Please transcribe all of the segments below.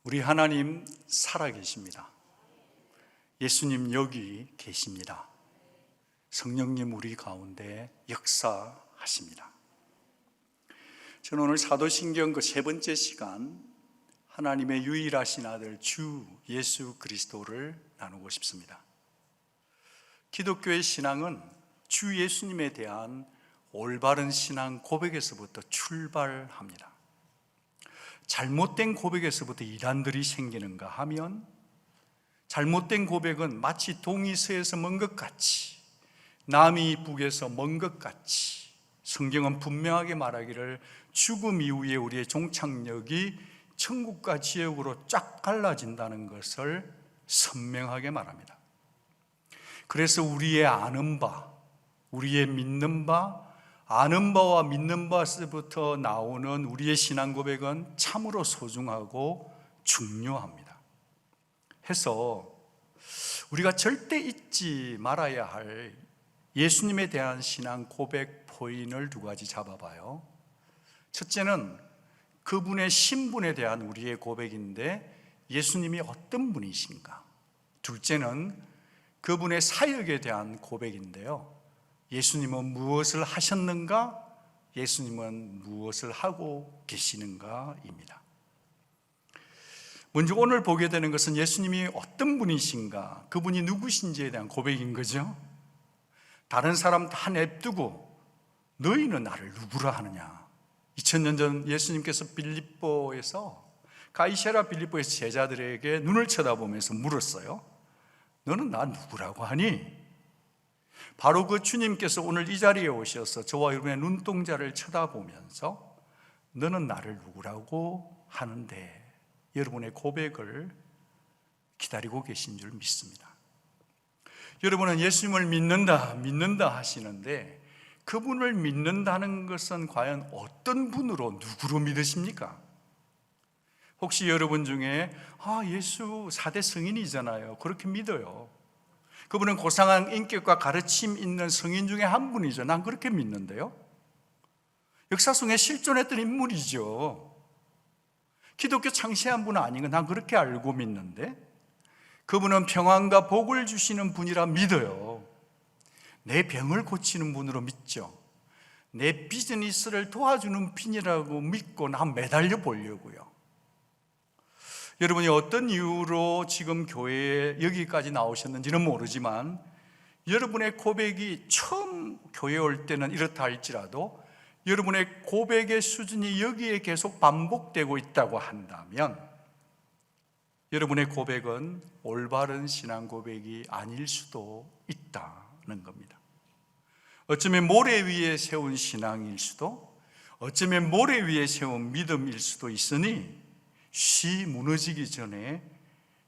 우리 하나님 살아계십니다. 예수님 여기 계십니다. 성령님 우리 가운데 역사하십니다. 저는 오늘 사도신경 그 세 번째 시간, 하나님의 유일하신 아들 주 예수 그리스도를 나누고 싶습니다. 기독교의 신앙은 주 예수님에 대한 올바른 신앙 고백에서부터 출발합니다. 잘못된 고백에서부터 이단들이 생기는가 하면, 잘못된 고백은 마치 동이 서에서 먼 것 같이, 남이 북에서 먼 것 같이, 성경은 분명하게 말하기를 죽음 이후에 우리의 종착역이 천국과 지옥으로 쫙 갈라진다는 것을 선명하게 말합니다. 그래서 우리의 아는 바, 우리의 믿는 바, 아는 바와 믿는 바에서부터 나오는 우리의 신앙 고백은 참으로 소중하고 중요합니다. 해서 우리가 절대 잊지 말아야 할 예수님에 대한 신앙 고백 포인트를 두 가지 잡아봐요. 첫째는 그분의 신분에 대한 우리의 고백인데 예수님이 어떤 분이신가. 둘째는 그분의 사역에 대한 고백인데요, 예수님은 무엇을 하셨는가, 예수님은 무엇을 하고 계시는가입니다. 먼저 오늘 보게 되는 것은 예수님이 어떤 분이신가, 그분이 누구신지에 대한 고백인 거죠. 다른 사람 다 냅두고 너희는 나를 누구라 하느냐. 2000년 전 예수님께서 빌립보에서, 가이사랴 빌립보에서 제자들에게 눈을 쳐다보면서 물었어요. 너는 나 누구라고 하니? 바로 그 주님께서 오늘 이 자리에 오셔서 저와 여러분의 눈동자를 쳐다보면서 너는 나를 누구라고 하는데, 여러분의 고백을 기다리고 계신 줄 믿습니다. 여러분은 예수님을 믿는다 하시는데, 그분을 믿는다는 것은 과연 어떤 분으로, 누구로 믿으십니까? 혹시 여러분 중에 예수 4대 성인이잖아요, 그렇게 믿어요. 그분은 고상한 인격과 가르침 있는 성인 중에 한 분이죠. 난 그렇게 믿는데요. 역사 속에 실존했던 인물이죠. 기독교 창시한 분은 아닌가, 난 그렇게 알고 믿는데, 그분은 평안과 복을 주시는 분이라 믿어요. 내 병을 고치는 분으로 믿죠. 내 비즈니스를 도와주는 분이라고 믿고 난 매달려 보려고요. 여러분이 어떤 이유로 지금 교회에 여기까지 나오셨는지는 모르지만, 여러분의 고백이 처음 교회에 올 때는 이렇다 할지라도 여러분의 고백의 수준이 여기에 계속 반복되고 있다고 한다면, 여러분의 고백은 올바른 신앙 고백이 아닐 수도 있다는 겁니다. 어쩌면 모래 위에 세운 신앙일 수도, 어쩌면 모래 위에 세운 믿음일 수도 있으니, 쉬 무너지기 전에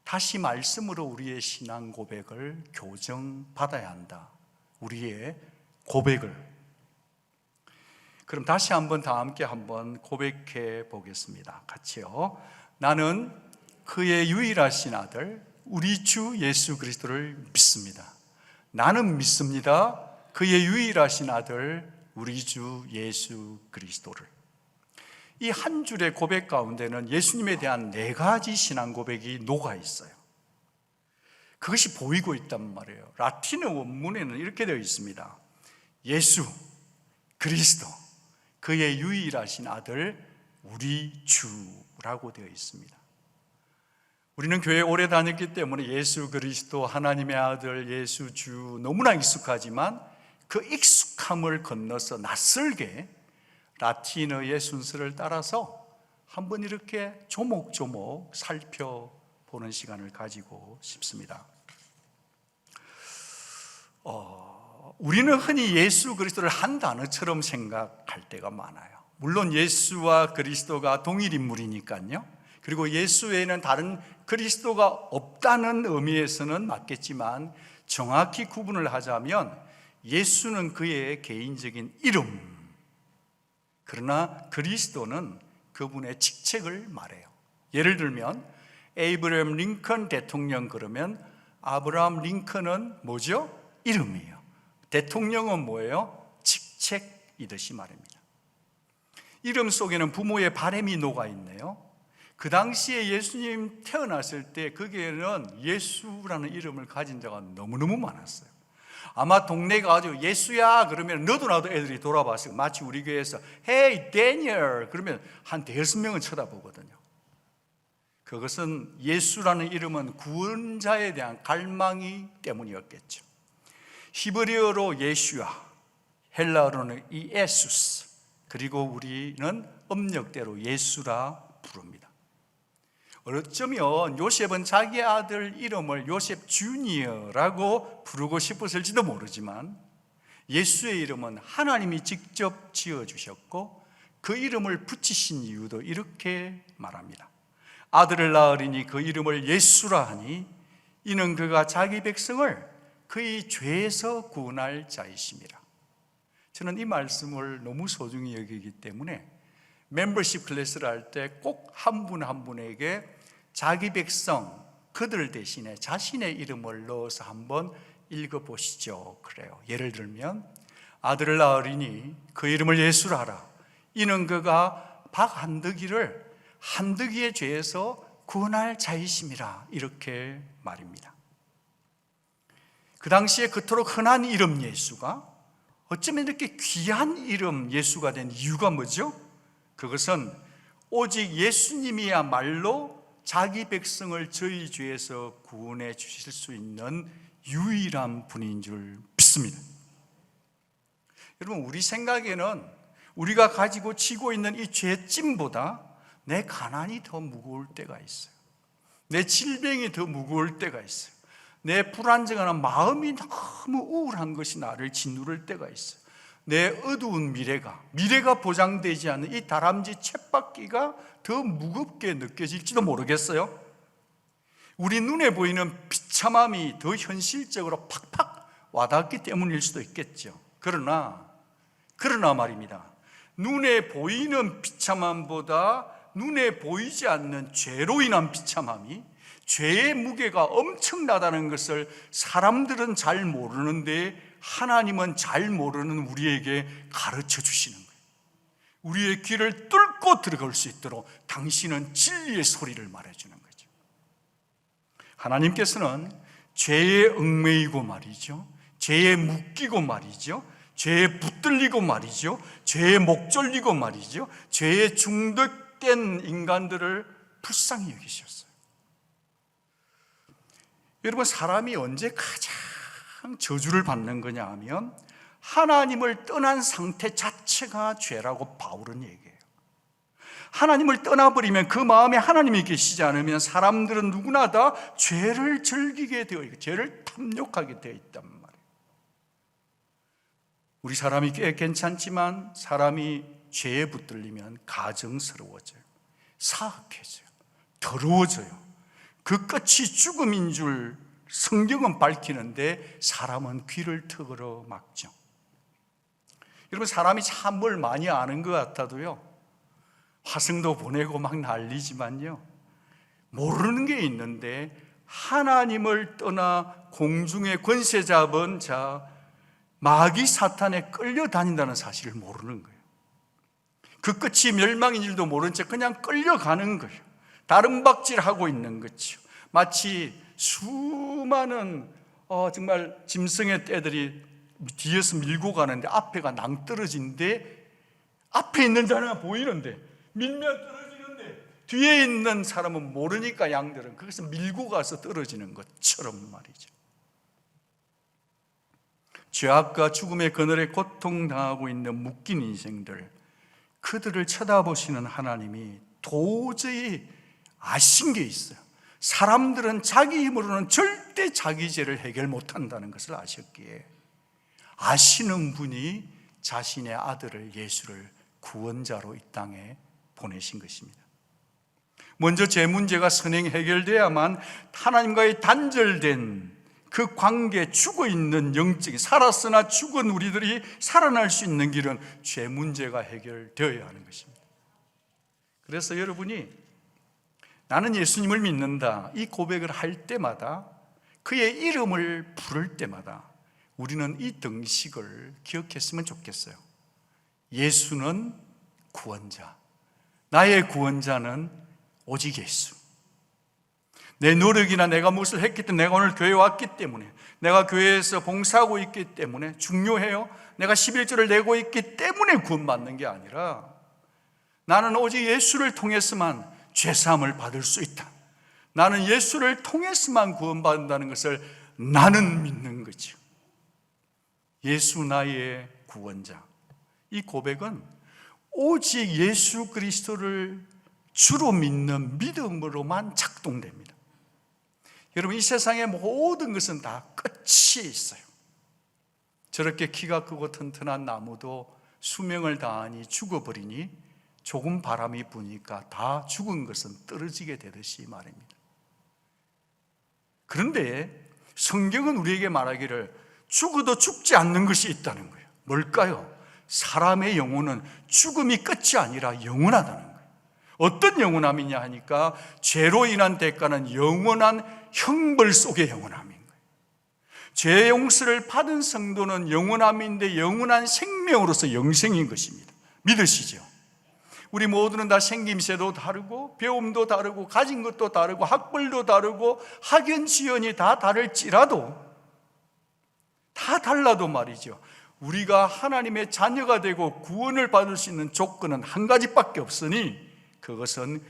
다시 말씀으로 우리의 신앙 고백을 교정받아야 한다. 우리의 고백을. 그럼 다시 한번 다 함께 한번 고백해 보겠습니다. 같이요. 나는 그의 유일하신 아들 우리 주 예수 그리스도를 믿습니다. 나는 믿습니다. 그의 유일하신 아들 우리 주 예수 그리스도를. 이 한 줄의 고백 가운데는 예수님에 대한 네 가지 신앙 고백이 녹아 있어요. 그것이 보이고 있단 말이에요. 라틴어 원문에는 이렇게 되어 있습니다. 예수 그리스도, 그의 유일하신 아들 우리 주라고 되어 있습니다. 우리는 교회에 오래 다녔기 때문에 예수 그리스도, 하나님의 아들, 예수 주 너무나 익숙하지만, 그 익숙함을 건너서 낯설게 라틴어의 순서를 따라서 한번 이렇게 조목조목 살펴보는 시간을 가지고 싶습니다. 우리는 흔히 예수 그리스도를 한 단어처럼 생각할 때가 많아요. 물론 예수와 그리스도가 동일 인물이니까요. 그리고 예수 외에는 다른 그리스도가 없다는 의미에서는 맞겠지만, 정확히 구분을 하자면 예수는 그의 개인적인 이름, 그러나 그리스도는 그분의 직책을 말해요. 예를 들면 에이브러햄 링컨 대통령 그러면 아브라함 링컨은 뭐죠? 이름이에요. 대통령은 뭐예요? 직책이듯이 말입니다. 이름 속에는 부모의 바람이 녹아 있네요. 그 당시에 예수님 태어났을 때 거기에는 예수라는 이름을 가진 자가 너무너무 많았어요. 아마 동네가 아주 예수야 그러면 너도 나도 애들이 돌아봤어요. 마치 우리 교회에서 Hey Daniel 그러면 한 대여섯 명은 쳐다보거든요. 그것은 예수라는 이름은 구원자에 대한 갈망이 때문이었겠죠. 히브리어로 예슈아, 헬라어로는 이에수스, 그리고 우리는 음력대로 예수라 부릅니다. 어쩌면 요셉은 자기 아들 이름을 요셉 주니어라고 부르고 싶었을지도 모르지만 예수의 이름은 하나님이 직접 지어주셨고 그 이름을 붙이신 이유도 이렇게 말합니다. 아들을 낳으리니 그 이름을 예수라 하니 이는 그가 자기 백성을 그의 죄에서 구원할 자이심이라. 저는 이 말씀을 너무 소중히 여기기 때문에 멤버십 클래스를 할 때 꼭 한 분 한 분에게 자기 백성, 그들 대신에 자신의 이름을 넣어서 한번 읽어보시죠. 그래요. 예를 들면 아들을 낳으리니 그 이름을 예수라 하라. 이는 그가 박한덕이를 한덕이의 죄에서 구원할 자이심이라. 이렇게 말입니다. 그 당시에 그토록 흔한 이름 예수가 어쩌면 이렇게 귀한 이름 예수가 된 이유가 뭐죠? 그것은 오직 예수님이야말로 자기 백성을 저희 죄에서 구원해 주실 수 있는 유일한 분인 줄 믿습니다. 여러분, 우리 생각에는 우리가 가지고 지고 있는 이 죄짐보다 내 가난이 더 무거울 때가 있어요. 내 질병이 더 무거울 때가 있어요. 내 불안정한 마음이 너무 우울한 것이 나를 짓누를 때가 있어요. 내 어두운 미래가 보장되지 않는 이 다람쥐 쳇바퀴가 더 무겁게 느껴질지도 모르겠어요. 우리 눈에 보이는 비참함이 더 현실적으로 팍팍 와닿기 때문일 수도 있겠죠. 그러나 말입니다. 눈에 보이는 비참함보다 눈에 보이지 않는 죄로 인한 비참함이, 죄의 무게가 엄청나다는 것을 사람들은 잘 모르는데 하나님은 잘 모르는 우리에게 가르쳐 주시는 거예요. 우리의 귀를 뚫고 들어갈 수 있도록 당신은 진리의 소리를 말해주는 거죠. 하나님께서는 죄에 얽매이고 말이죠, 죄에 묶이고 말이죠, 죄에 붙들리고 말이죠, 죄에 목졸리고 말이죠, 죄에 중독된 인간들을 불쌍히 여기셨어요. 여러분, 사람이 언제 가장 저주를 받는 거냐 하면 하나님을 떠난 상태 자체가 죄라고 바울은 얘기해요. 하나님을 떠나버리면, 그 마음에 하나님이 계시지 않으면 사람들은 누구나 다 죄를 즐기게 되어 있고 죄를 탐욕하게 되어 있단 말이에요. 우리 사람이 꽤 괜찮지만 사람이 죄에 붙들리면 가증스러워져요, 사악해져요, 더러워져요. 그 끝이 죽음인 줄 성경은 밝히는데 사람은 귀를 턱으로 막죠. 여러분, 사람이 참 뭘 많이 아는 것 같아도요, 화성도 보내고 막 난리지만요, 모르는 게 있는데 하나님을 떠나 공중의 권세 잡은 자 마귀 사탄에 끌려다닌다는 사실을 모르는 거예요. 그 끝이 멸망인 줄도 모른 채 그냥 끌려가는 거예요. 다름박질하고 있는 거죠. 마치 수많은 정말 짐승의 떼들이 뒤에서 밀고 가는데 앞에가 낭떠러지인데 앞에 있는 자는 보이는데 밀면 떨어지는데 뒤에 있는 사람은 모르니까 양들은 그것을 밀고 가서 떨어지는 것처럼 말이죠. 죄악과 죽음의 그늘에 고통당하고 있는 묶인 인생들, 그들을 쳐다보시는 하나님이 도저히 아신 게 있어요. 사람들은 자기 힘으로는 절대 자기 죄를 해결 못한다는 것을 아셨기에 아시는 분이 자신의 아들을, 예수를 구원자로 이 땅에 보내신 것입니다. 먼저 죄 문제가 선행 해결돼야만 하나님과의 단절된 그 관계, 죽어있는 영적인, 살았으나 죽은 우리들이 살아날 수 있는 길은 죄 문제가 해결되어야 하는 것입니다. 그래서 여러분이 나는 예수님을 믿는다, 이 고백을 할 때마다, 그의 이름을 부를 때마다 우리는 이 등식을 기억했으면 좋겠어요. 예수는 구원자, 나의 구원자는 오직 예수. 내 노력이나 내가 무엇을 했기 때문에, 내가 오늘 교회에 왔기 때문에, 내가 교회에서 봉사하고 있기 때문에 중요해요. 내가 11조를 내고 있기 때문에 구원받는 게 아니라 나는 오직 예수를 통해서만 죄사함을 받을 수 있다. 나는 예수를 통해서만 구원받는다는 것을 나는 믿는 거죠. 예수 나의 구원자. 이 고백은 오직 예수 그리스도를 주로 믿는 믿음으로만 작동됩니다. 여러분, 이 세상의 모든 것은 다 끝이 있어요. 저렇게 키가 크고 튼튼한 나무도 수명을 다하니 죽어버리니 조금 바람이 부니까 다 죽은 것은 떨어지게 되듯이 말입니다. 그런데 성경은 우리에게 말하기를 죽어도 죽지 않는 것이 있다는 거예요. 뭘까요? 사람의 영혼은 죽음이 끝이 아니라 영원하다는 거예요. 어떤 영원함이냐 하니까 죄로 인한 대가는 영원한 형벌 속의 영원함인 거예요. 죄 용서를 받은 성도는 영원함인데 영원한 생명으로서 영생인 것입니다. 믿으시죠? 우리 모두는 다 생김새도 다르고 배움도 다르고 가진 것도 다르고 학벌도 다르고 학연 지연이 다 다를지라도, 다 달라도 말이죠, 우리가 하나님의 자녀가 되고 구원을 받을 수 있는 조건은 한 가지밖에 없으니 그것은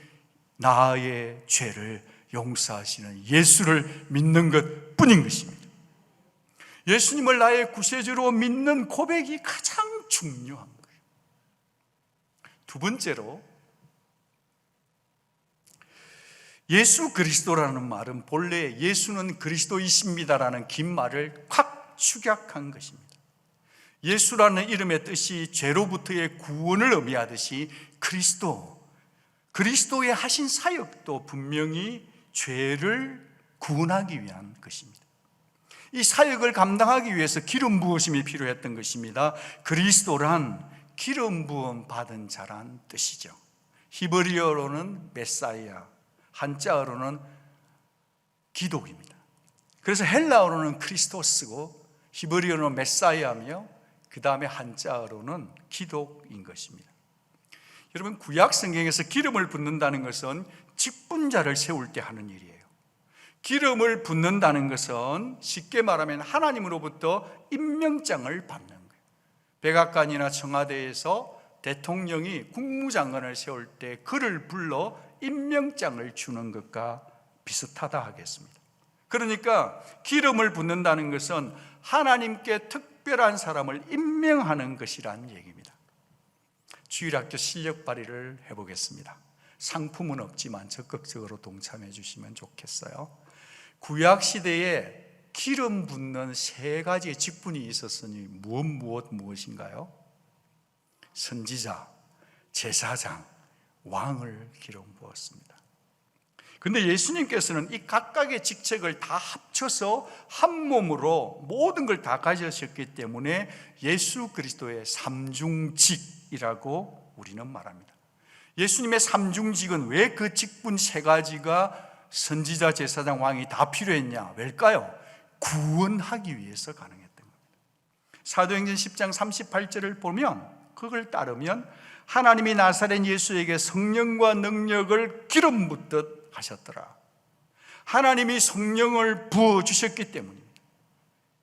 나의 죄를 용서하시는 예수를 믿는 것 뿐인 것입니다. 예수님을 나의 구세주로 믿는 고백이 가장 중요한 거예요. 두 번째로, 예수 그리스도라는 말은 본래 예수는 그리스도이십니다라는 긴 말을 확 축약한 것입니다. 예수라는 이름의 뜻이 죄로부터의 구원을 의미하듯이 그리스도의 하신 사역도 분명히 죄를 구원하기 위한 것입니다. 이 사역을 감당하기 위해서 기름 부으심이 필요했던 것입니다. 그리스도란 기름 부음 받은 자란 뜻이죠. 히브리어로는 메사이아, 한자어로는 기독입니다. 그래서 헬라어로는 크리스토스고 히브리어로는 메사이아며 그 다음에 한자어로는 기독인 것입니다. 여러분, 구약 성경에서 기름을 붓는다는 것은 직분자를 세울 때 하는 일이에요. 기름을 붓는다는 것은 쉽게 말하면 하나님으로부터 임명장을 받는 거예요. 백악관이나 청와대에서 대통령이 국무장관을 세울 때 그를 불러 임명장을 주는 것과 비슷하다 하겠습니다. 그러니까 기름을 붓는다는 것은 하나님께 특별한 사람을 임명하는 것이라는 얘기입니다. 주일학교 실력 발휘를 해보겠습니다. 상품은 없지만 적극적으로 동참해 주시면 좋겠어요. 구약시대에 기름 붓는 세 가지의 직분이 있었으니 무엇인가요? 선지자, 제사장, 왕을 기름 부었습니다. 그런데 예수님께서는 이 각각의 직책을 다 합쳐서 한 몸으로 모든 걸 다 가지셨기 때문에 예수 그리스도의 삼중직이라고 우리는 말합니다. 예수님의 삼중직은 왜 그 직분 세 가지가 선지자, 제사장, 왕이 다 필요했냐? 왜일까요? 구원하기 위해서 가능했던 겁니다. 사도행전 10장 38절을 보면, 그걸 따르면 하나님이 나사렛 예수에게 성령과 능력을 기름 붓듯 하셨더라. 하나님이 성령을 부어주셨기 때문입니다.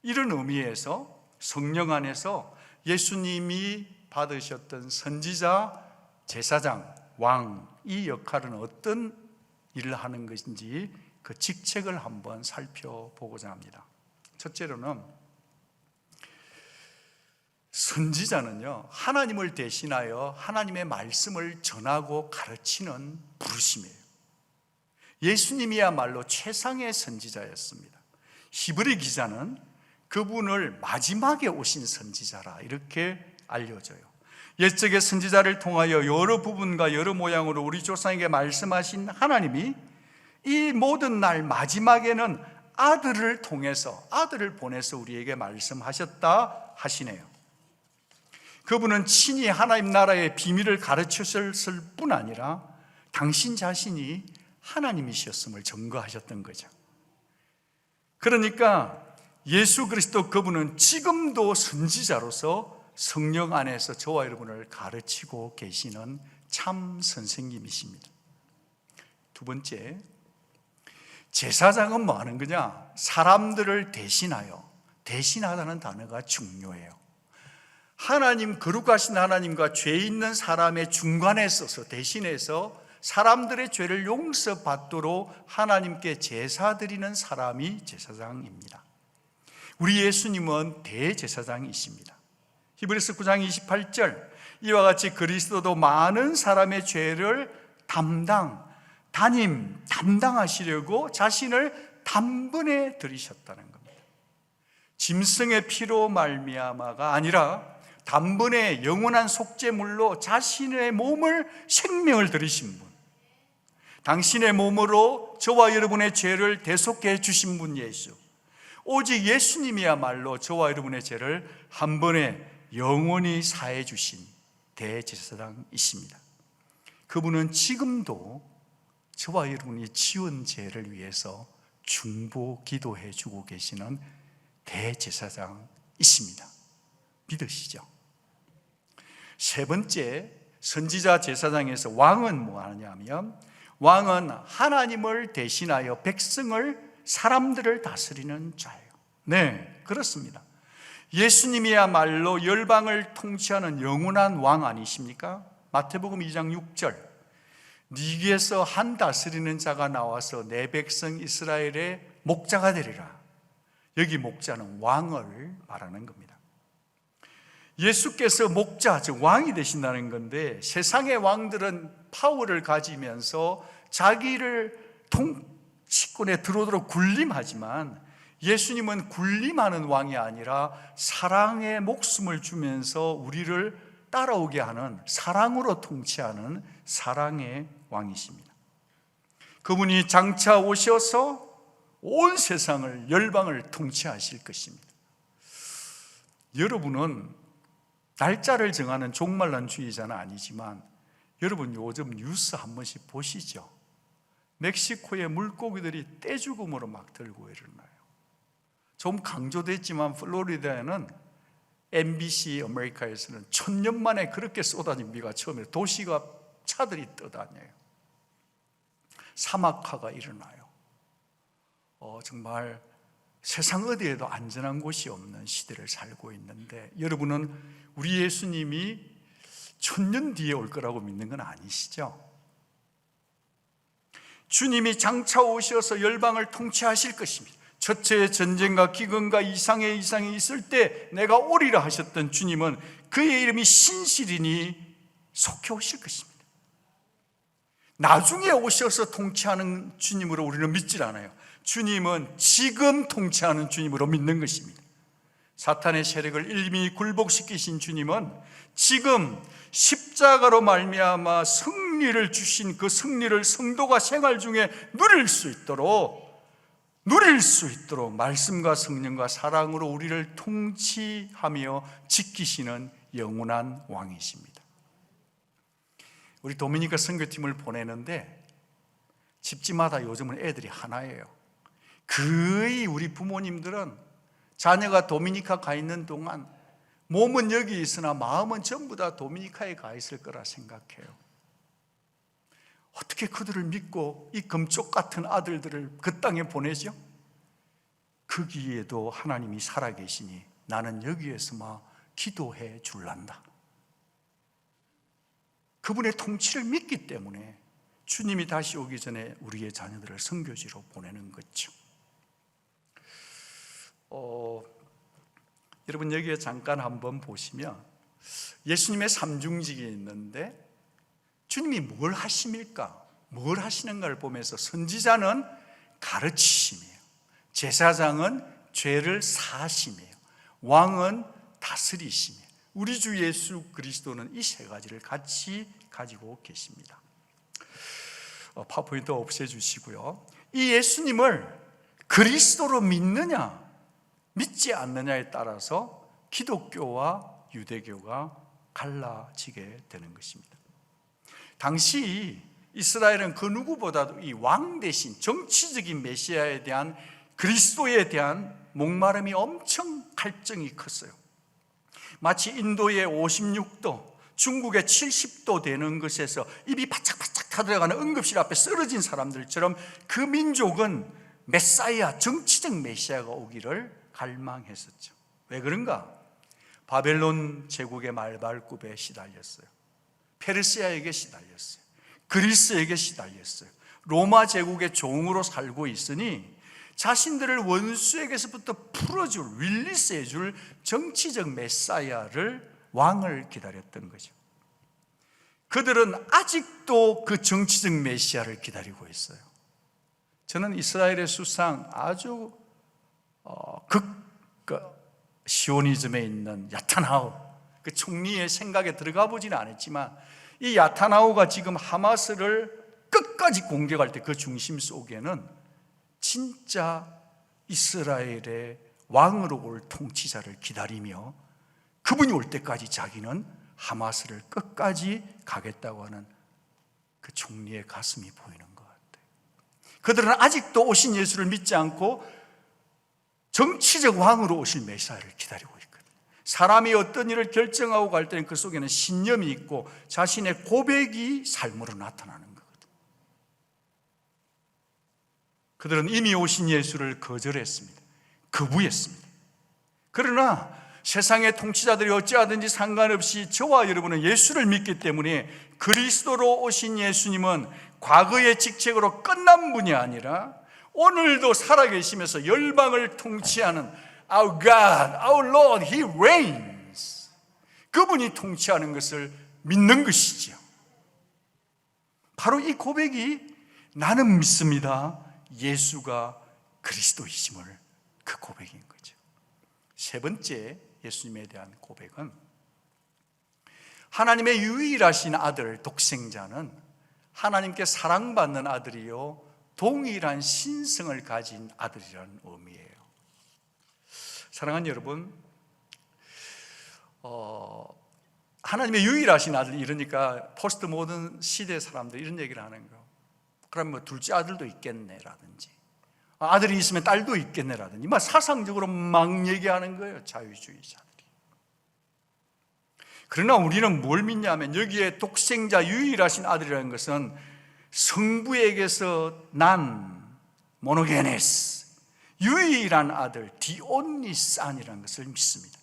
이런 의미에서 성령 안에서 예수님이 받으셨던 선지자, 제사장, 왕, 이 역할은 어떤 일을 하는 것인지 그 직책을 한번 살펴보고자 합니다. 첫째로는 선지자는요, 하나님을 대신하여 하나님의 말씀을 전하고 가르치는 부르심이에요. 예수님이야말로 최상의 선지자였습니다. 히브리 기자는 그분을 마지막에 오신 선지자라 이렇게 알려져요. 옛적의 선지자를 통하여 여러 부분과 여러 모양으로 우리 조상에게 말씀하신 하나님이 이 모든 날 마지막에는 아들을 통해서, 아들을 보내서 우리에게 말씀하셨다 하시네요. 그분은 친히 하나님 나라의 비밀을 가르치셨을 뿐 아니라 당신 자신이 하나님이셨음을 증거하셨던 거죠. 그러니까 예수 그리스도 그분은 지금도 선지자로서 성령 안에서 저와 여러분을 가르치고 계시는 참 선생님이십니다. 두 번째, 제사장은 뭐 하는 거냐? 사람들을 대신하다는 단어가 중요해요. 하나님, 거룩하신 하나님과 죄 있는 사람의 중간에 서서, 대신해서 사람들의 죄를 용서받도록 하나님께 제사 드리는 사람이 제사장입니다. 우리 예수님은 대제사장이십니다. 히브리서 9장 28절, 이와 같이 그리스도도 많은 사람의 죄를 담당하시려고 자신을 단번에 드리셨다는 겁니다. 짐승의 피로 말미암아가 아니라 단번에 영원한 속죄물로 자신의 몸을, 생명을 드리신 분, 당신의 몸으로 저와 여러분의 죄를 대속해 주신 분 예수, 오직 예수님이야말로 저와 여러분의 죄를 한 번에 영원히 사해 주신 대제사장이십니다. 그분은 지금도 저와 여러분이 지은 죄를 위해서 중보 기도해 주고 계시는 대제사장이십니다. 믿으시죠? 세 번째, 선지자 제사장에서 왕은 뭐 하냐면, 왕은 하나님을 대신하여 백성을, 사람들을 다스리는 자예요. 네, 그렇습니다. 예수님이야말로 열방을 통치하는 영원한 왕 아니십니까? 마태복음 2장 6절, 네게서 한 다스리는 자가 나와서 내 백성 이스라엘의 목자가 되리라. 여기 목자는 왕을 말하는 겁니다. 예수께서 목자, 즉 왕이 되신다는 건데, 세상의 왕들은 파워를 가지면서 자기를 통치권에 들어오도록 군림하지만, 예수님은 군림하는 왕이 아니라 사랑의 목숨을 주면서 우리를 따라오게 하는, 사랑으로 통치하는 사랑의 왕이십니다. 그분이 장차 오셔서 온 세상을, 열방을 통치하실 것입니다. 여러분은 날짜를 정하는 종말론주의자는 아니지만, 여러분 요즘 뉴스 한 번씩 보시죠. 멕시코의 물고기들이 떼죽음으로 막 들고 일어나요. 좀 강조됐지만 플로리다에는 MBC 아메리카에서는 1000년 만에 그렇게 쏟아진 비가 처음이에요. 도시가, 차들이 떠다녀요. 사막화가 일어나요. 정말 세상 어디에도 안전한 곳이 없는 시대를 살고 있는데, 여러분은 우리 예수님이 1000년 뒤에 올 거라고 믿는 건 아니시죠? 주님이 장차 오셔서 열방을 통치하실 것입니다. 첫째 전쟁과 기근과 이상이 있을 때 내가 오리라 하셨던 주님은 그의 이름이 신실이니 속해 오실 것입니다. 나중에 오셔서 통치하는 주님으로 우리는 믿질 않아요. 주님은 지금 통치하는 주님으로 믿는 것입니다. 사탄의 세력을 일일이 굴복시키신 주님은 지금 십자가로 말미암아 승리를 주신 그 승리를 성도가 생활 중에 누릴 수 있도록 말씀과 성령과 사랑으로 우리를 통치하며 지키시는 영원한 왕이십니다. 우리 도미니카 선교팀을 보내는데 집집마다 요즘은 애들이 하나예요. 거의 우리 부모님들은 자녀가 도미니카 가 있는 동안 몸은 여기 있으나 마음은 전부 다 도미니카에 가 있을 거라 생각해요. 어떻게 그들을 믿고 이 금쪽 같은 아들들을 그 땅에 보내죠? 거기에도 하나님이 살아계시니 나는 여기에서만 기도해 줄란다. 그분의 통치를 믿기 때문에 주님이 다시 오기 전에 우리의 자녀들을 선교지로 보내는 거죠. 여러분 여기에 잠깐 한번 보시면 예수님의 삼중직이 있는데 주님이 뭘 하십니까? 뭘 하시는가를 보면서 선지자는 가르치심이에요. 제사장은 죄를 사하심이에요. 왕은 다스리심이에요. 우리 주 예수 그리스도는 이 세 가지를 같이 가지고 계십니다. 파워포인트 없애주시고요. 이 예수님을 그리스도로 믿느냐 믿지 않느냐에 따라서 기독교와 유대교가 갈라지게 되는 것입니다. 당시 이스라엘은 그 누구보다도 이 왕 대신 정치적인 메시아에 대한 그리스도에 대한 목마름이 엄청 갈증이 컸어요. 마치 인도의 56도, 중국의 70도 되는 것에서 입이 바짝바짝 타들어가는 응급실 앞에 쓰러진 사람들처럼 그 민족은 메사이아, 정치적 메시아가 오기를 갈망했었죠. 왜 그런가? 바벨론 제국의 말발굽에 시달렸어요. 페르시아에게 시달렸어요. 그리스에게 시달렸어요. 로마 제국의 종으로 살고 있으니 자신들을 원수에게서부터 풀어줄, 릴리스해줄 정치적 메사이아를, 왕을 기다렸던 거죠. 그들은 아직도 그 정치적 메시아를 기다리고 있어요. 저는 이스라엘의 수상 아주 시오니즘에 있는 야타나우, 그 총리의 생각에 들어가 보지는 않았지만 이 야타나우가 지금 하마스를 끝까지 공격할 때 그 중심 속에는 진짜 이스라엘의 왕으로 올 통치자를 기다리며 그분이 올 때까지 자기는 하마스를 끝까지 가겠다고 하는 그 총리의 가슴이 보이는 것 같아요. 그들은 아직도 오신 예수를 믿지 않고 정치적 왕으로 오실 메시아를 기다리고 있거든요. 사람이 어떤 일을 결정하고 갈 때는 그 속에는 신념이 있고 자신의 고백이 삶으로 나타나는 거거든요. 그들은 이미 오신 예수를 거절했습니다. 거부했습니다. 그러나 세상의 통치자들이 어찌하든지 상관없이 저와 여러분은 예수를 믿기 때문에 그리스도로 오신 예수님은 과거의 직책으로 끝난 분이 아니라 오늘도 살아계시면서 열방을 통치하는 Our God, Our Lord, He reigns. 그분이 통치하는 것을 믿는 것이지요. 바로 이 고백이 나는 믿습니다. 예수가 그리스도이심을, 그 고백인 거죠. 세 번째 예수님에 대한 고백은 하나님의 유일하신 아들, 독생자는 하나님께 사랑받는 아들이요 동일한 신성을 가진 아들이라는 의미예요. 사랑하는 여러분, 하나님의 유일하신 아들, 이러니까 포스트 모던 시대 사람들 이런 얘기를 하는 거예요. 그럼 뭐 둘째 아들도 있겠네라든지, 아들이 있으면 딸도 있겠네라든지, 막 사상적으로 막 얘기하는 거예요, 자유주의자들이. 그러나 우리는 뭘 믿냐면 여기에 독생자 유일하신 아들이라는 것은 성부에게서 난 모노게네스, 유일한 아들, the only son이라는 것을 믿습니다.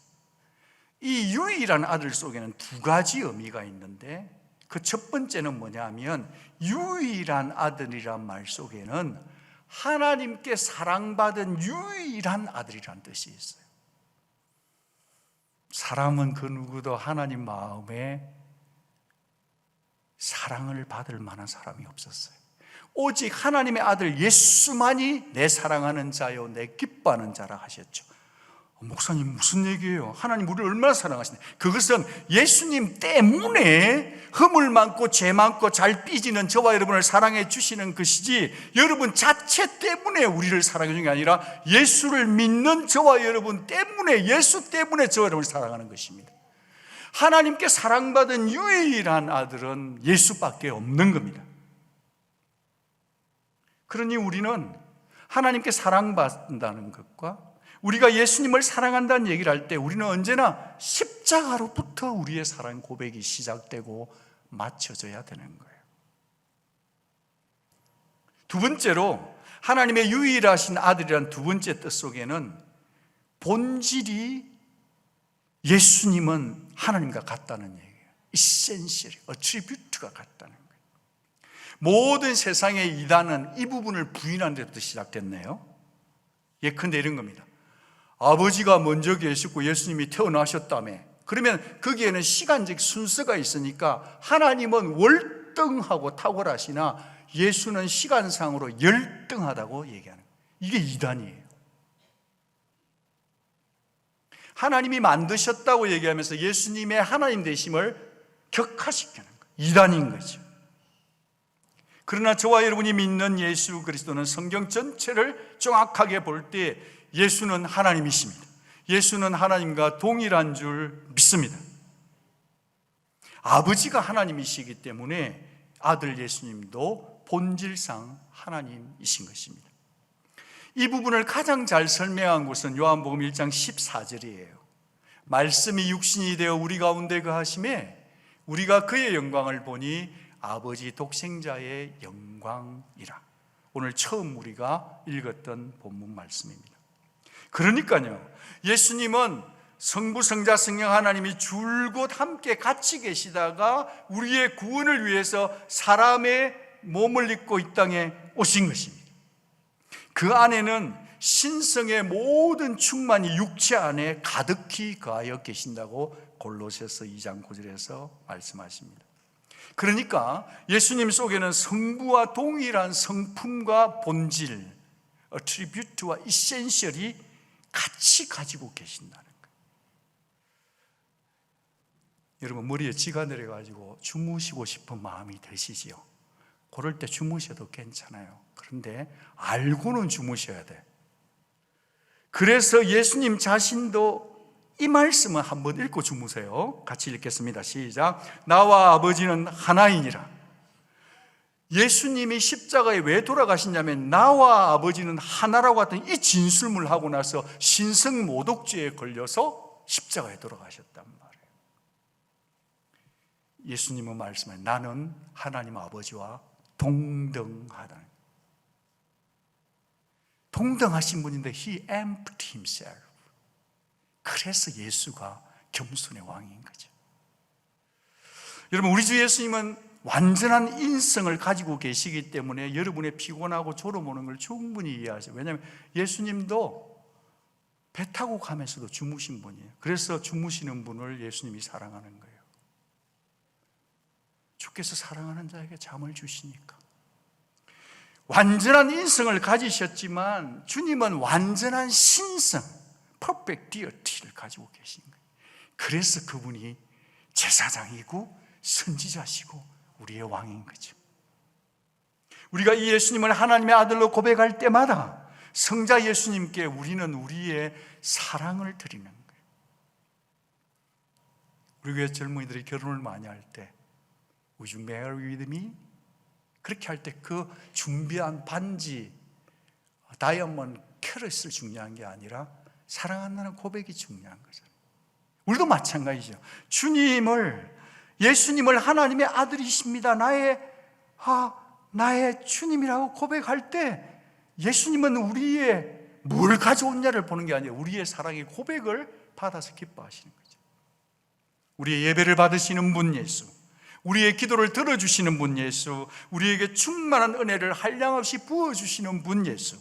이 유일한 아들 속에는 두 가지 의미가 있는데 그 첫 번째는 뭐냐면 유일한 아들이란 말 속에는 하나님께 사랑받은 유일한 아들이란 뜻이 있어요. 사람은 그 누구도 하나님 마음에 사랑을 받을 만한 사람이 없었어요. 오직 하나님의 아들 예수만이 내 사랑하는 자요 내 기뻐하는 자라 하셨죠. 목사님 무슨 얘기예요? 하나님 우리를 얼마나 사랑하시네. 그것은 예수님 때문에 허물 많고 죄 많고 잘 삐지는 저와 여러분을 사랑해 주시는 것이지 여러분 자체 때문에 우리를 사랑해 주는 게 아니라 예수를 믿는 저와 여러분 때문에, 예수 때문에 저와 여러분을 사랑하는 것입니다. 하나님께 사랑받은 유일한 아들은 예수밖에 없는 겁니다. 그러니 우리는 하나님께 사랑받는다는 것과 우리가 예수님을 사랑한다는 얘기를 할 때 우리는 언제나 십자가로부터 우리의 사랑 고백이 시작되고 맞춰져야 되는 거예요. 두 번째로 하나님의 유일하신 아들이라는 두 번째 뜻 속에는 본질이 예수님은 하나님과 같다는 얘기예요. essential, attribute가 같다는 거예요. 모든 세상의 이단은 이 부분을 부인하는 데부터 시작됐네요. 예컨대 이런 겁니다. 아버지가 먼저 계시고 예수님이 태어나셨다며, 그러면 거기에는 시간적 순서가 있으니까 하나님은 월등하고 탁월하시나 예수는 시간상으로 열등하다고 얘기하는 거예요. 이게 이단이에요. 하나님이 만드셨다고 얘기하면서 예수님의 하나님 되심을 격화시키는 거예요. 이단인 거죠. 그러나 저와 여러분이 믿는 예수 그리스도는 성경 전체를 정확하게 볼 때 예수는 하나님이십니다. 예수는 하나님과 동일한 줄 믿습니다. 아버지가 하나님이시기 때문에 아들 예수님도 본질상 하나님이신 것입니다. 이 부분을 가장 잘 설명한 곳은 요한복음 1장 14절이에요. 말씀이 육신이 되어 우리 가운데 거하심에 우리가 그의 영광을 보니 아버지 독생자의 영광이라. 오늘 처음 우리가 읽었던 본문 말씀입니다. 그러니까요, 예수님은 성부, 성자, 성령 하나님이 줄곧 함께 같이 계시다가 우리의 구원을 위해서 사람의 몸을 입고 이 땅에 오신 것입니다. 그 안에는 신성의 모든 충만이 육체 안에 가득히 거하여 계신다고 골로새서 2장 9절에서 말씀하십니다. 그러니까 예수님 속에는 성부와 동일한 성품과 본질, attribute와 essential이 같이 가지고 계신다는 거예요. 여러분, 머리에 쥐가 내려가지고 주무시고 싶은 마음이 드시지요? 그럴 때 주무셔도 괜찮아요. 그런데 알고는 주무셔야 돼. 그래서 예수님 자신도 이 말씀을 한번 읽고 주무세요. 같이 읽겠습니다. 시작. 나와 아버지는 하나이니라. 예수님이 십자가에 왜 돌아가시냐면 나와 아버지는 하나라고 했던 이 진술문을 하고 나서 신성모독죄에 걸려서 십자가에 돌아가셨단 말이에요. 예수님은 말씀해 나는 하나님 아버지와 동등하다. 동등하신 분인데 He emptied himself. 그래서 예수가 겸손의 왕인 거죠. 여러분, 우리 주 예수님은 완전한 인성을 가지고 계시기 때문에 여러분의 피곤하고 졸음 오는 걸 충분히 이해하죠. 왜냐하면 예수님도 배 타고 가면서도 주무신 분이에요. 그래서 주무시는 분을 예수님이 사랑하는 거예요. 주께서 사랑하는 자에게 잠을 주시니까. 완전한 인성을 가지셨지만 주님은 완전한 신성, perfect deity를 가지고 계신 거예요. 그래서 그분이 제사장이고 선지자시고 우리의 왕인 거죠. 우리가 이 예수님을 하나님의 아들로 고백할 때마다 성자 예수님께 우리는 우리의 사랑을 드리는 거예요. 우리 교회 젊은이들이 결혼을 많이 할 때 Would you marry with me? 그렇게 할 때 그 준비한 반지, 다이아몬드 캐럿을 중요한 게 아니라 사랑한다는 고백이 중요한 거잖아요. 우리도 마찬가지죠. 예수님을 하나님의 아들이십니다, 나의 주님이라고 고백할 때 예수님은 우리의 뭘 가져온냐를 보는 게 아니라 우리의 사랑의 고백을 받아서 기뻐하시는 거죠. 우리의 예배를 받으시는 분 예수, 우리의 기도를 들어주시는 분 예수, 우리에게 충만한 은혜를 한량없이 부어주시는 분 예수,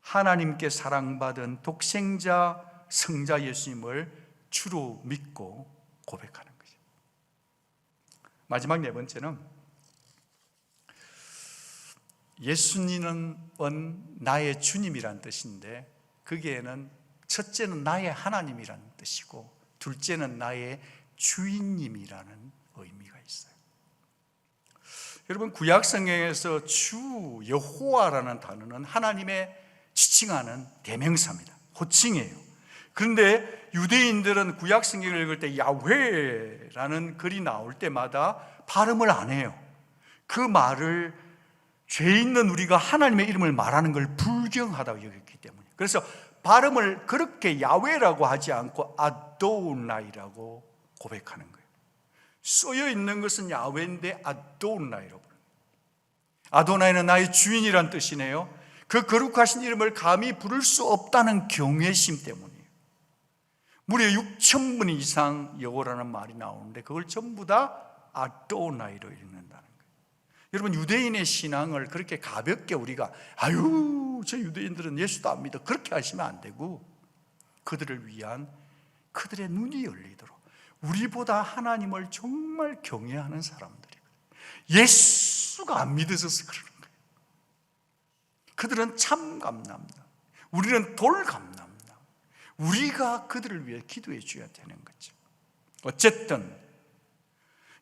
하나님께 사랑받은 독생자 성자 예수님을 주로 믿고 고백하는 거죠. 마지막 네 번째는 예수님은 나의 주님이란 뜻인데 거기에는 첫째는 나의 하나님이라는 뜻이고 둘째는 나의 주인님이라는 의미가 있어요. 여러분, 구약 성경에서 주 여호와라는 단어는 하나님의 지칭하는 대명사입니다. 호칭이에요. 그런데 유대인들은 구약 성경을 읽을 때 야훼라는 글이 나올 때마다 발음을 안 해요. 그 말을 죄 있는 우리가 하나님의 이름을 말하는 걸 불경하다고 여겼기 때문에, 그래서 발음을 그렇게 야훼라고 하지 않고 아도나이라고 고백하는 거예요. 쓰여 있는 것은 야훼인데 아도나이라고 부르는 거예요. 아도나이는 나의 주인이란 뜻이네요. 그 거룩하신 이름을 감히 부를 수 없다는 경외심 때문이에요. 무려 6,000분 이상 여호라는 말이 나오는데 그걸 전부 다 아도나이로 읽는다는 거예요. 여러분, 유대인의 신앙을 그렇게 가볍게 우리가 저 유대인들은 예수도 안 믿어 그렇게 하시면 안 되고, 그들을 위한 그들의 눈이 열리도록 우리보다 하나님을 정말 경외하는 사람들이에요. 예수가 안 믿어져서 그러는 거예요. 그들은 참 감납니다. 우리는 돌 감납니다. 우리가 그들을 위해 기도해 줘야 되는 거죠. 어쨌든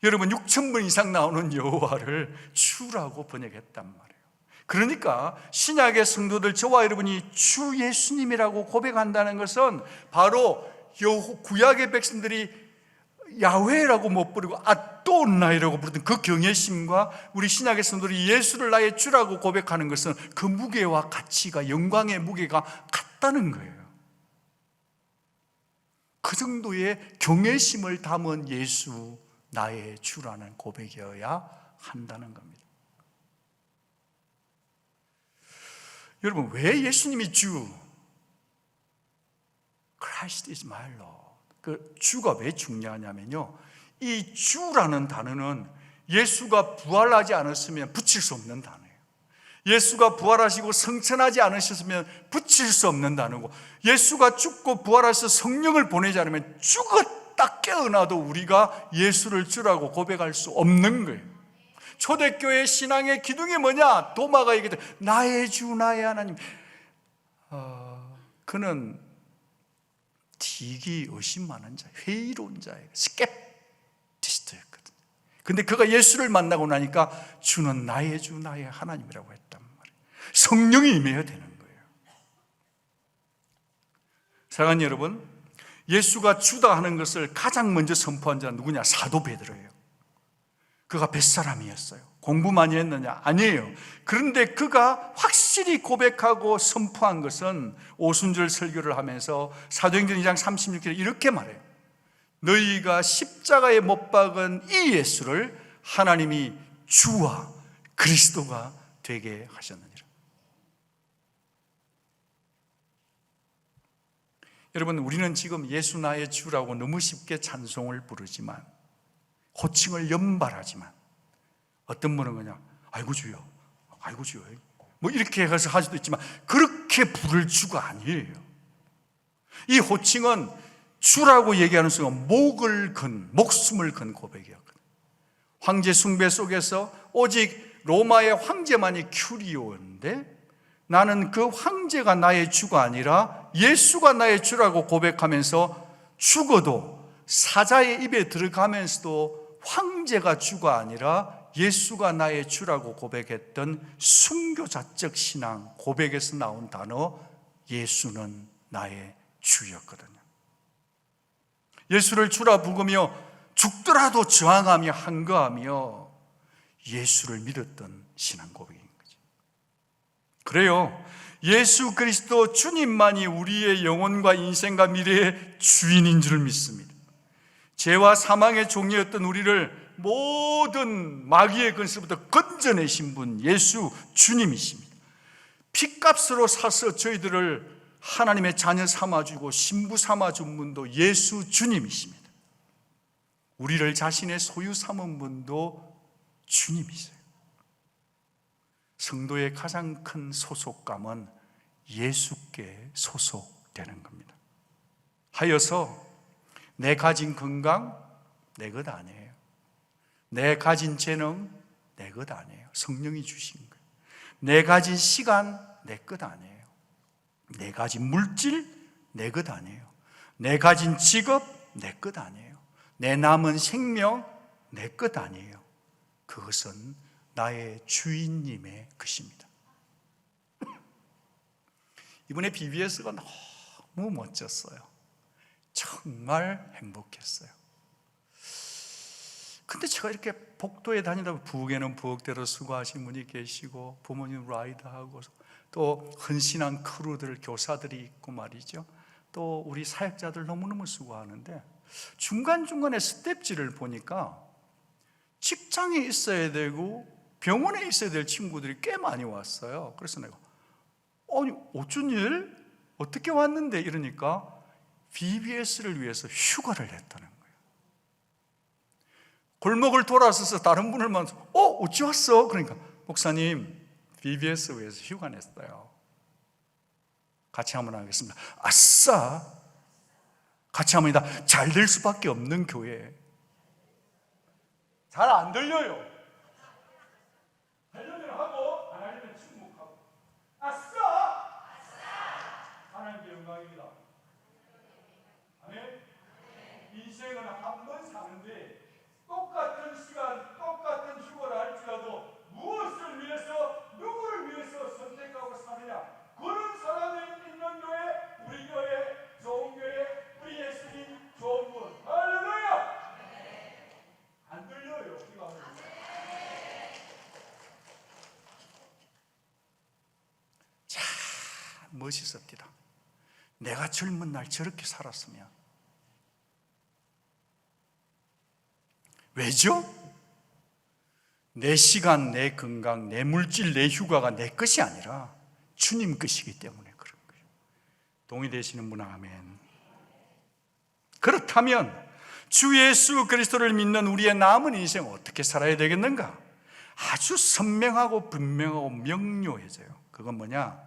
여러분, 6,000번 이상 나오는 여호와를 주라고 번역했단 말이에요. 그러니까 신약의 성도들, 저와 여러분이 주 예수님이라고 고백한다는 것은 바로 구약의 백성들이 야훼라고 못 부르고 아도나이라고 부르던 그 경외심과 우리 신약의 성도들이 예수를 나의 주라고 고백하는 것은 그 무게와 가치가, 영광의 무게가 같다는 거예요. 그 정도의 경외심을 담은 예수 나의 주라는 고백이어야 한다는 겁니다. 여러분, 왜 예수님이 주, Christ is my Lord, 그 주가 왜 중요하냐면요, 이 주라는 단어는 예수가 부활하지 않았으면 붙일 수 없는 단어예요. 예수가 부활하시고 성천하지 않으셨으면 붙일 수 없는 단어고, 예수가 죽고 부활하셔서 성령을 보내지 않으면 죽었다 깨어나도 우리가 예수를 주라고 고백할 수 없는 거예요. 초대교회 신앙의 기둥이 뭐냐? 도마가 얘기했다. 나의 주, 나의 하나님. 그는 되게 의심 많은 자, 회의로운 자예요. 스캡티스트였거든요. 근데 그가 예수를 만나고 나니까 주는 나의 주, 나의 하나님이라고 했단 말이에요. 성령이 임해야 되는 거예요. 사랑하는 여러분, 예수가 주다 하는 것을 가장 먼저 선포한 자는 누구냐? 사도 베드로예요. 그가 뱃사람이었어요. 공부 많이 했느냐? 아니에요. 그런데 그가 확실히 고백하고 선포한 것은 오순절 설교를 하면서 사도행전 2장 36절에 이렇게 말해요. 너희가 십자가에 못 박은 이 예수를 하나님이 주와 그리스도가 되게 하셨느니라. 여러분, 우리는 지금 예수 나의 주라고 너무 쉽게 찬송을 부르지만, 호칭을 연발하지만, 어떤 분은 그냥 아이고 주여, 아이고 주여, 뭐 이렇게 해서 할 수도 있지만 그렇게 부를 주가 아니에요. 이 호칭은 주라고 얘기하는 순간 목숨을 건 고백이었거든요. 황제 숭배 속에서 오직 로마의 황제만이 큐리오인데, 나는 그 황제가 나의 주가 아니라 예수가 나의 주라고 고백하면서 죽어도 사자의 입에 들어가면서도 황제가 주가 아니라 예수가 나의 주라고 고백했던 순교자적 신앙 고백에서 나온 단어, 예수는 나의 주였거든요. 예수를 주라 부르며 죽더라도 저항하며 항거하며 예수를 믿었던 신앙 고백인 거죠. 그래요, 예수 그리스도 주님만이 우리의 영혼과 인생과 미래의 주인인 줄 믿습니다. 죄와 사망의 종이었던 우리를 모든 마귀의 근세부터 건져내신 분, 예수 주님이십니다. 핏값으로 사서 저희들을 하나님의 자녀 삼아주고 신부 삼아준 분도 예수 주님이십니다. 우리를 자신의 소유 삼은 분도 주님이세요. 성도의 가장 큰 소속감은 예수께 소속되는 겁니다. 하여서 내 가진 건강 내 것 아니에요. 내 가진 재능 내 것 아니에요. 성령이 주신 거예요. 내 가진 시간 내 것 아니에요. 내 가진 물질 내 것 아니에요. 내 가진 직업 내 것 아니에요. 내 남은 생명 내 것 아니에요. 그것은 나의 주인님의 것입니다. 이번에 BBS가 너무 멋졌어요. 정말 행복했어요. 근데 제가 이렇게 복도에 다니다 부엌에는 부엌대로 수고하신 분이 계시고 부모님 라이드하고 또 헌신한 크루들, 교사들이 있고 말이죠. 또 우리 사역자들 너무너무 수고하는데 중간중간에 스텝질을 보니까 직장에 있어야 되고 병원에 있어야 될 친구들이 꽤 많이 왔어요. 그래서 내가 아니 어쩐 일? 어떻게 왔는데? 이러니까 BBS를 위해서 휴가를 냈다는 거예요. 골목을 돌아서서 다른 분을 만나서 어찌 왔어? 그러니까 목사님 BBS 위해서 휴가 냈어요. 같이 한번 하겠습니다. 아싸! 같이 합니다. 잘 될 수밖에 없는 교회. 잘 안 들려요. 하려면 하고 안 하려면 침묵하고. 아싸! 하나님께 영광입니다. 아멘. 인생은 한 번 사는데 똑같은 시간, 똑같은 휴가를 할지라도 무엇을 위해서, 누구를 위해서 선택하고 사느냐? 그런 사람이 있는 교회, 우리 교회, 좋은 교회, 우리 예수님 좋은 분. 할렐루야! 안 들려요. 이거 안 들려요. 참 멋있었디다. 내가 젊은 날 저렇게 살았으면. 왜죠? 내 시간, 내 건강, 내 물질, 내 휴가가 내 것이 아니라 주님 것이기 때문에 그런 거예요. 동의되시는 분 아멘. 그렇다면 주 예수 그리스도를 믿는 우리의 남은 인생 어떻게 살아야 되겠는가? 아주 선명하고 분명하고 명료해져요. 그건 뭐냐?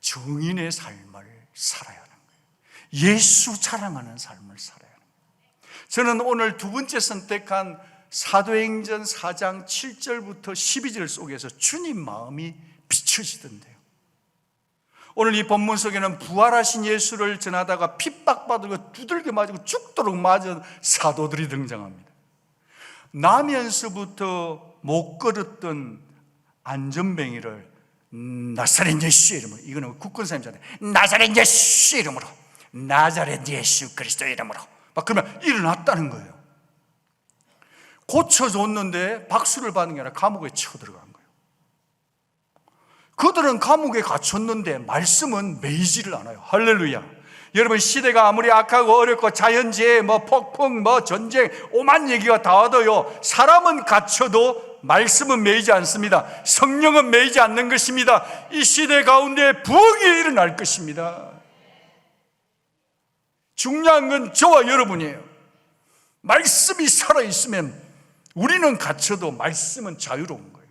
정인의 삶을 살아야 하는 거예요. 예수 자랑하는 삶을 살아야 하는 거예요. 저는 오늘 두 번째 선택한 사도행전 4장 7절부터 12절 속에서 주님 마음이 비춰지던데요. 오늘 이 본문 속에는 부활하신 예수를 전하다가 핍박받고 두들겨 맞고 죽도록 맞은 사도들이 등장합니다. 나면서부터 못 걸었던 안전뱅이를 나사렛 예수 이름으로, 이거는 국군사님한테 나사렛 예수 이름으로, 나사렛 예수 그리스도 이름으로 막 그러면 일어났다는 거예요. 고쳐줬는데 박수를 받는 게 아니라 감옥에 쳐들어간 거예요. 그들은 감옥에 갇혔는데 말씀은 매이지를 않아요. 할렐루야. 여러분, 시대가 아무리 악하고 어렵고 자연재해, 폭풍, 전쟁, 오만 얘기가 다 와도요, 사람은 갇혀도 말씀은 매이지 않습니다. 성령은 매이지 않는 것입니다. 이 시대 가운데 부흥이 일어날 것입니다. 중요한 건 저와 여러분이에요. 말씀이 살아있으면 우리는 갇혀도 말씀은 자유로운 거예요.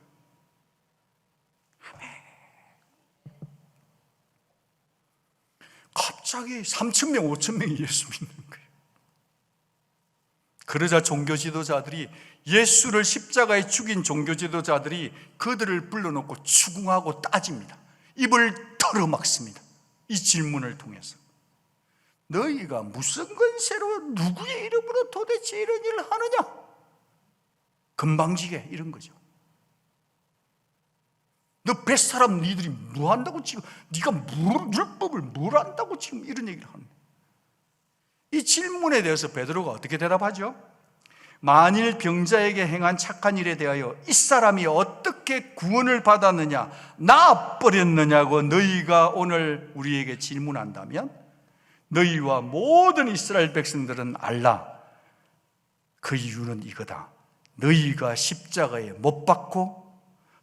갑자기 3,000명, 5,000명이 예수 믿는 거예요. 그러자 종교 지도자들이, 예수를 십자가에 죽인 종교 지도자들이 그들을 불러놓고 추궁하고 따집니다. 입을 털어막습니다. 이 질문을 통해서. 너희가 무슨 권세로 누구의 이름으로 도대체 이런 일을 하느냐? 금방지게 이런 거죠. 너 뱃사람 니들이 뭐 한다고 지금, 네가 율법을 뭘 안다고 지금 이런 얘기를 하는 거예요. 이 질문에 대해서 베드로가 어떻게 대답하죠? 만일 병자에게 행한 착한 일에 대하여 이 사람이 어떻게 구원을 받았느냐, 나아버렸느냐고 너희가 오늘 우리에게 질문한다면 너희와 모든 이스라엘 백성들은 알라. 그 이유는 이거다. 너희가 십자가에 못 박고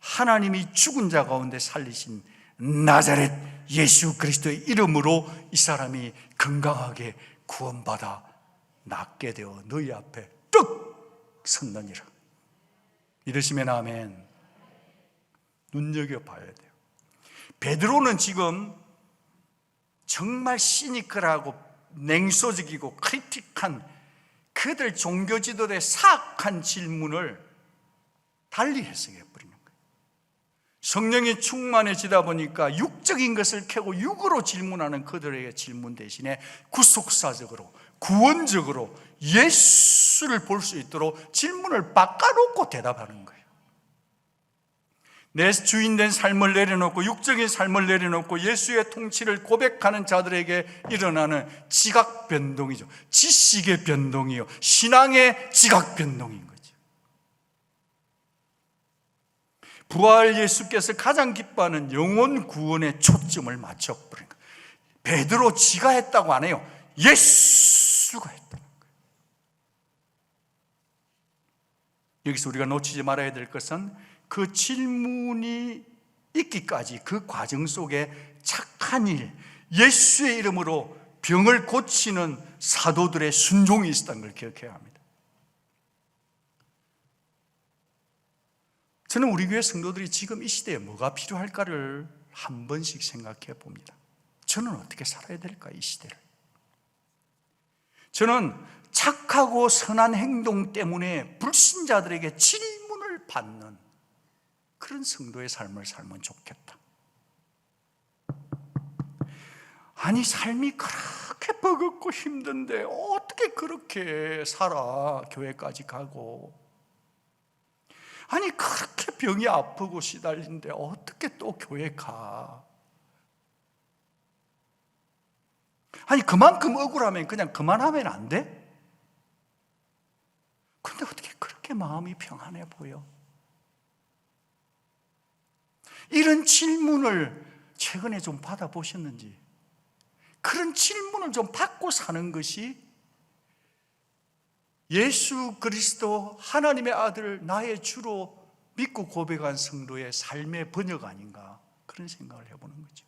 하나님이 죽은 자 가운데 살리신 나자렛 예수 그리스도의 이름으로 이 사람이 건강하게 구원받아 낫게 되어 너희 앞에 뚝 섰느니라. 믿으시면 아멘. 눈여겨봐야 돼요. 베드로는 지금 정말 시니컬하고 냉소적이고 크리틱한 그들 종교 지도자의 사악한 질문을 달리 해석해 버리는 거예요. 성령이 충만해지다 보니까 육적인 것을 캐고 육으로 질문하는 그들에게 질문 대신에 구속사적으로, 구원적으로 예수를 볼 수 있도록 질문을 바꿔놓고 대답하는 거예요. 내 주인된 삶을 내려놓고, 육적인 삶을 내려놓고 예수의 통치를 고백하는 자들에게 일어나는 지각 변동이죠. 지식의 변동이요, 신앙의 지각 변동인 거죠. 부활 예수께서 가장 기뻐하는 영혼 구원에 초점을 맞춰버린 거예요. 베드로 지가 했다고 안 해요. 예수가 했다는 거예요. 여기서 우리가 놓치지 말아야 될 것은 그 질문이 있기까지 그 과정 속에 착한 일, 예수의 이름으로 병을 고치는 사도들의 순종이 있었다는 걸 기억해야 합니다. 저는 우리 교회 성도들이 지금 이 시대에 뭐가 필요할까를 한 번씩 생각해 봅니다. 저는 어떻게 살아야 될까, 이 시대를. 저는 착하고 선한 행동 때문에 불신자들에게 질문을 받는 그런 성도의 삶을 살면 좋겠다. 아니, 삶이 그렇게 버겁고 힘든데 어떻게 그렇게 살아, 교회까지 가고. 아니, 그렇게 병이 아프고 시달리는데 어떻게 또 교회 가. 아니, 그만큼 억울하면 그냥 그만하면 안 돼? 근데 어떻게 그렇게 마음이 평안해 보여? 이런 질문을 최근에 좀 받아보셨는지, 그런 질문을 좀 받고 사는 것이 예수 그리스도 하나님의 아들 나의 주로 믿고 고백한 성도의 삶의 번역 아닌가, 그런 생각을 해보는 거죠.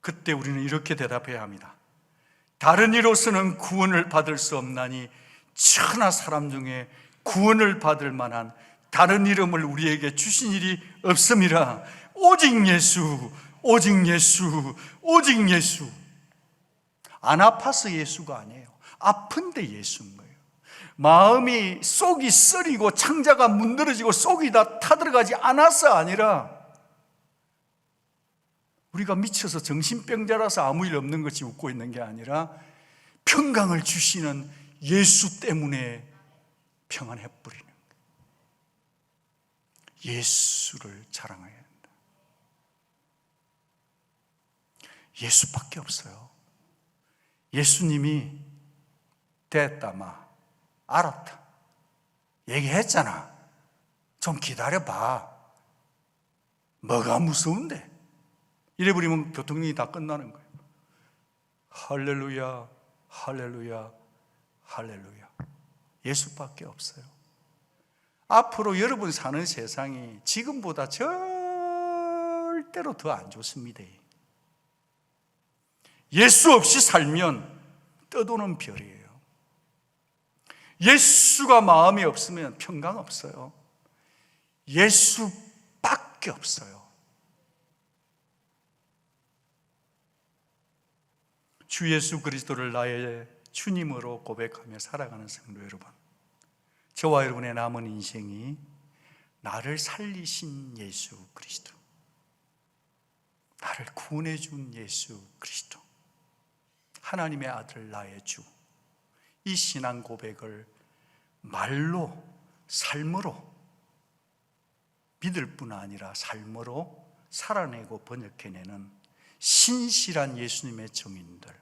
그때 우리는 이렇게 대답해야 합니다. 다른 이로서는 구원을 받을 수 없나니 천하 사람 중에 구원을 받을 만한 다른 이름을 우리에게 주신 일이 없음이라. 오직 예수, 오직 예수, 오직 예수. 안 아파서 예수가 아니에요. 아픈데 예수인 거예요. 마음이 속이 쓰리고 창자가 문드러지고 속이 다 타들어가지 않아서 아니라, 우리가 미쳐서 정신병자라서 아무 일 없는 것이 웃고 있는 게 아니라 평강을 주시는 예수 때문에 평안해 버리는 거예요. 예수를 자랑해야 한다. 예수밖에 없어요. 예수님이 됐다 마 알았다 얘기했잖아, 좀 기다려봐, 뭐가 무서운데, 이래버리면 교통령이 다 끝나는 거예요. 할렐루야, 할렐루야, 할렐루야. 예수밖에 없어요. 앞으로 여러분 사는 세상이 지금보다 절대로 더 안 좋습니다. 예수 없이 살면 떠도는 별이에요. 예수가 마음에 없으면 평강 없어요. 예수밖에 없어요. 주 예수 그리스도를 나의 주님으로 고백하며 살아가는 성도 여러분, 저와 여러분의 남은 인생이 나를 살리신 예수 그리스도, 나를 구원해 준 예수 그리스도, 하나님의 아들 나의 주, 이 신앙 고백을 말로, 삶으로 믿을 뿐 아니라 삶으로 살아내고 번역해내는 신실한 예수님의 증인들,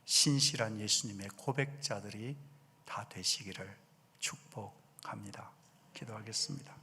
신실한 예수님의 고백자들이 다 되시기를 축복합니다. 기도하겠습니다.